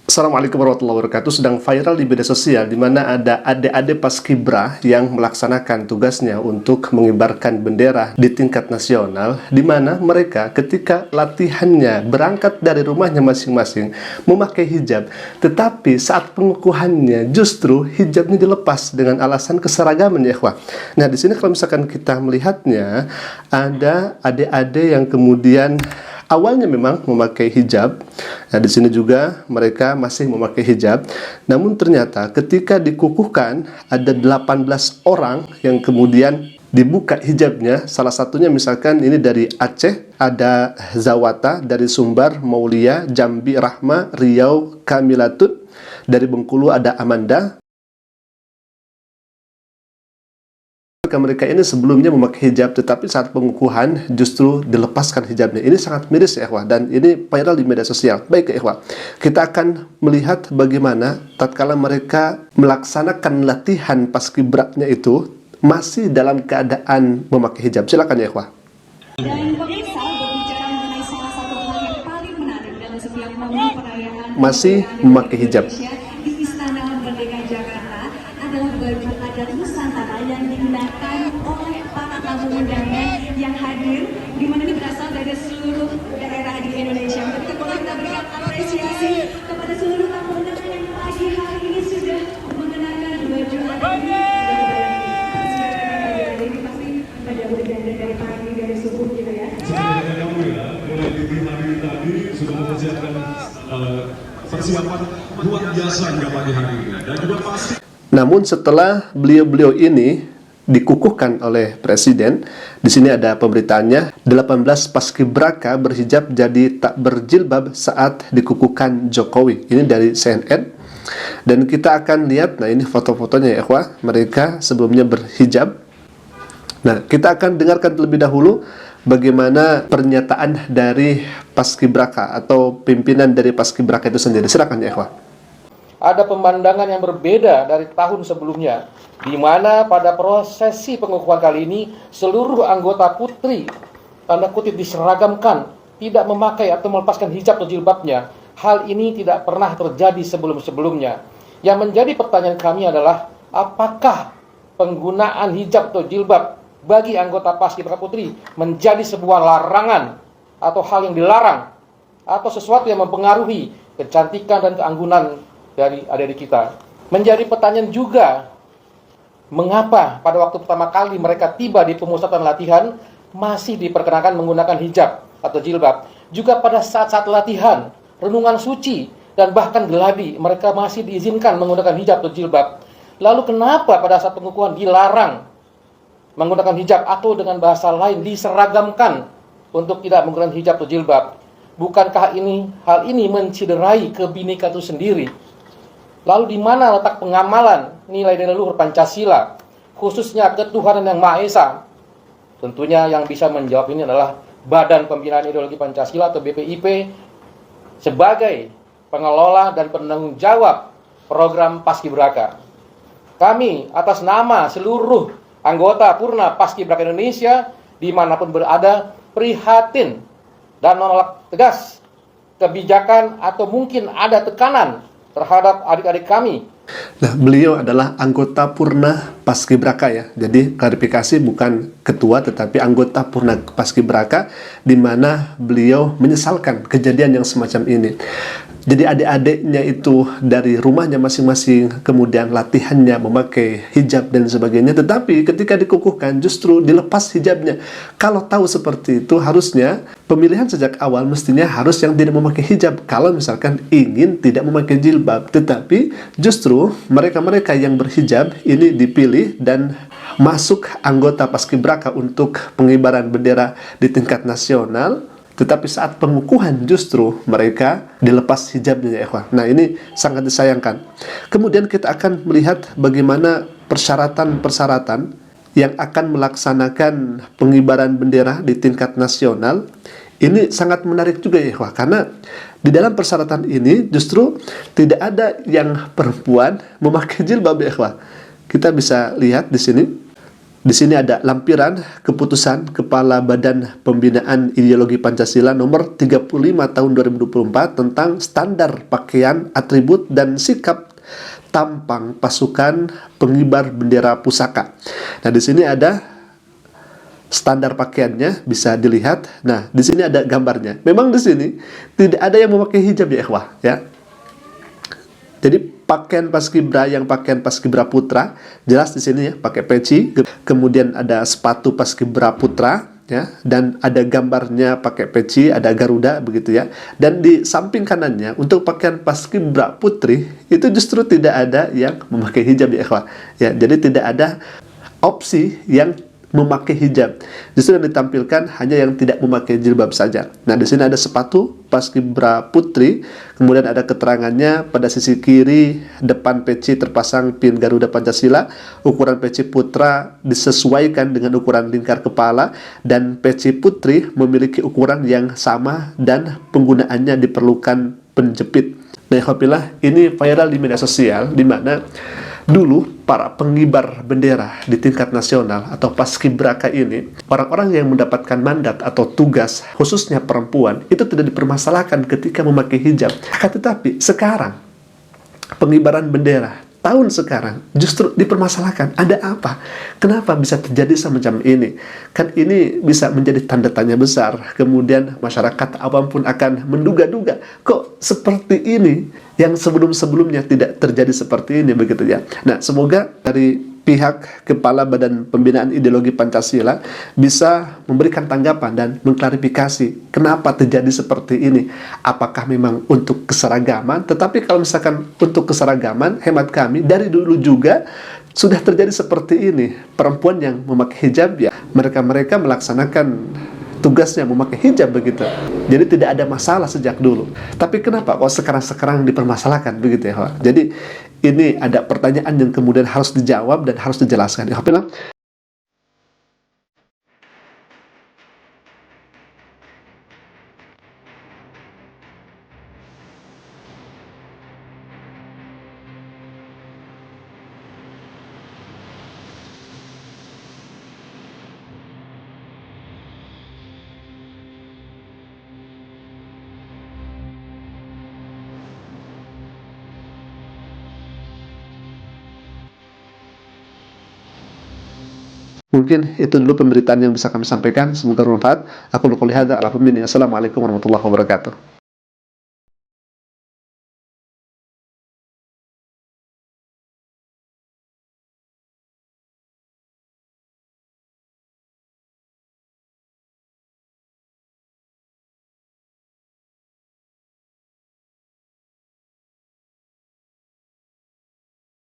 Assalamualaikum warahmatullahi wabarakatuh. Sedang viral di media sosial di mana ada adik-adik paskibra yang melaksanakan tugasnya untuk mengibarkan bendera di tingkat nasional, di mana mereka ketika latihannya berangkat dari rumahnya masing-masing memakai hijab, tetapi saat pengukuhannya justru hijabnya dilepas dengan alasan keseragaman, ya ikhwah. Nah, di sini kalau misalkan kita melihatnya, ada adik-adik yang kemudian awalnya memang memakai hijab. Nah, di sini juga mereka masih memakai hijab. Namun ternyata ketika dikukuhkan ada 18 orang yang kemudian dibuka hijabnya. Salah satunya misalkan ini dari Aceh, ada Zawata, dari Sumbar, Maulia, Jambi, Rahma, Riau, Kamilatun, dari Bengkulu ada Amanda. Mereka ini sebelumnya memakai hijab, tetapi saat pengukuhan justru dilepaskan hijabnya. Ini sangat miris, ya ikhwah, dan ini viral di media sosial. Baik, ya ikhwah, kita akan melihat bagaimana tatkala mereka melaksanakan latihan paskibraknya itu masih dalam keadaan memakai hijab. Silakan, ya ikhwah. Dan pemirsa, berbicara mengenai salah satu hal yang paling menarik dalam setiap momen perayaan masih memakai hijab di Istana Merdeka Jakarta adalah baju adat Nusantara yang digunakan oleh para tamu undangan yang hadir, di mana ini berasal dari seluruh daerah di Indonesia. Ketika kita berikan apresiasi kepada seluruh tamu undangan yang pagi hari ini sudah mengenakan baju adat ini. Ini pasti pada berganda dari pagi, dari subuh gitu ya. Sebenarnya kamu ya, mulai di hari tadi sudah mempersiapkan persiapan luar biasa hingga pagi hari ini, dan juga pasti. Namun setelah beliau-beliau ini dikukuhkan oleh Presiden, di sini ada pemberitaannya, 18 paskibraka berhijab jadi tak berjilbab saat dikukuhkan Jokowi. Ini dari CNN. Dan kita akan lihat, nah ini foto-fotonya, ya ikhwah, mereka sebelumnya berhijab. Nah, kita akan dengarkan terlebih dahulu bagaimana pernyataan dari paskibraka atau pimpinan dari paskibraka itu sendiri. Silakan, ya ikhwah. Ada pemandangan yang berbeda dari tahun sebelumnya, di mana pada prosesi pengukuhan kali ini seluruh anggota putri tanda kutip diseragamkan, tidak memakai atau melepaskan hijab atau jilbabnya. Hal ini tidak pernah terjadi sebelum-sebelumnya. Yang menjadi pertanyaan kami adalah, apakah penggunaan hijab atau jilbab bagi anggota paskibraka putri menjadi sebuah larangan atau hal yang dilarang, atau sesuatu yang mempengaruhi kecantikan dan keanggunan dari adik-adik kita. Menjadi pertanyaan juga, mengapa pada waktu pertama kali mereka tiba di pemusatan latihan masih diperkenankan menggunakan hijab atau jilbab. Juga pada saat-saat latihan, renungan suci, dan bahkan geladi, mereka masih diizinkan menggunakan hijab atau jilbab. Lalu kenapa pada saat pengukuhan dilarang menggunakan hijab, atau dengan bahasa lain diseragamkan untuk tidak menggunakan hijab atau jilbab? Bukankah hal ini menciderai kebinekaan itu sendiri? Lalu di mana letak pengamalan nilai-nilai luhur Pancasila, khususnya ketuhanan yang Maha Esa? Tentunya yang bisa menjawab ini adalah Badan Pembinaan Ideologi Pancasila atau BPIP sebagai pengelola dan penanggung jawab program Paskibraka. Kami atas nama seluruh anggota Purna Paskibraka Indonesia dimanapun berada prihatin dan menolak tegas kebijakan atau mungkin ada tekanan terhadap adik-adik kami. Nah, beliau adalah anggota Purna Paskibraka, ya. Jadi klarifikasi, bukan ketua tetapi anggota Purna Paskibraka, di mana beliau menyesalkan kejadian yang semacam ini. Jadi adik-adiknya itu dari rumahnya masing-masing, kemudian latihannya memakai hijab dan sebagainya, tetapi ketika dikukuhkan justru dilepas hijabnya. Kalau tahu seperti itu, harusnya pemilihan sejak awal mestinya harus yang tidak memakai hijab, kalau misalkan ingin tidak memakai jilbab. Tetapi justru mereka-mereka yang berhijab ini dipilih dan masuk anggota paskibraka untuk pengibaran bendera di tingkat nasional. Tetapi saat pengukuhan justru mereka dilepas hijabnya, ya ikhwah. Nah, ini sangat disayangkan. Kemudian kita akan melihat bagaimana persyaratan-persyaratan yang akan melaksanakan pengibaran bendera di tingkat nasional. Ini sangat menarik juga, ya ikhwah, karena di dalam persyaratan ini justru tidak ada yang perempuan memakai jilbab, ya ikhwah. Kita bisa lihat di sini. Di sini ada lampiran keputusan Kepala Badan Pembinaan Ideologi Pancasila nomor 35 tahun 2024 tentang standar pakaian, atribut, dan sikap tampang pasukan pengibar bendera pusaka. Nah, di sini ada standar pakaiannya, bisa dilihat. Nah, di sini ada gambarnya. Memang di sini tidak ada yang memakai hijab ya, ikhwah, ya. Jadi pakaian paskibra yang pakaian paskibra putra jelas di sini ya, pakai peci, kemudian ada sepatu paskibra putra ya, dan ada gambarnya pakai peci, ada Garuda begitu ya. Dan di samping kanannya untuk pakaian paskibra putri itu justru tidak ada yang memakai hijab ya, ikhwah. Ya, jadi tidak ada opsi yang memakai hijab. Justru yang ditampilkan hanya yang tidak memakai jilbab saja. Nah, di sini ada sepatu paskibra putri, kemudian ada keterangannya pada sisi kiri depan peci terpasang pin Garuda Pancasila, ukuran peci putra disesuaikan dengan ukuran lingkar kepala, dan peci putri memiliki ukuran yang sama dan penggunaannya diperlukan penjepit. Nah, alhamdulillah ini viral di media sosial, di mana dulu para pengibar bendera di tingkat nasional atau paskibraka ini, orang-orang yang mendapatkan mandat atau tugas, khususnya perempuan, itu tidak dipermasalahkan ketika memakai hijab. Akan tetapi sekarang pengibaran bendera tahun sekarang justru dipermasalahkan. Ada apa? Kenapa bisa terjadi semacam ini? Kan ini bisa menjadi tanda tanya besar. Kemudian masyarakat awam pun akan menduga-duga, kok seperti ini yang sebelum-sebelumnya tidak terjadi seperti ini, begitu ya. Nah, semoga dari pihak Kepala Badan Pembinaan Ideologi Pancasila bisa memberikan tanggapan dan mengklarifikasi kenapa terjadi seperti ini. Apakah memang untuk keseragaman? Tetapi kalau misalkan untuk keseragaman, hemat kami dari dulu juga sudah terjadi seperti ini. Perempuan yang memakai hijab ya, mereka melaksanakan tugasnya memakai hijab begitu. Jadi tidak ada masalah sejak dulu. Tapi kenapa kok sekarang dipermasalahkan begitu ya? Jadi ini ada pertanyaan yang kemudian harus dijawab dan harus dijelaskan. Alhamdulillah. Mungkin itu dulu pemberitaan yang bisa kami sampaikan. Semoga bermanfaat. Aku qouli hadza. Assalamualaikum warahmatullahi wabarakatuh.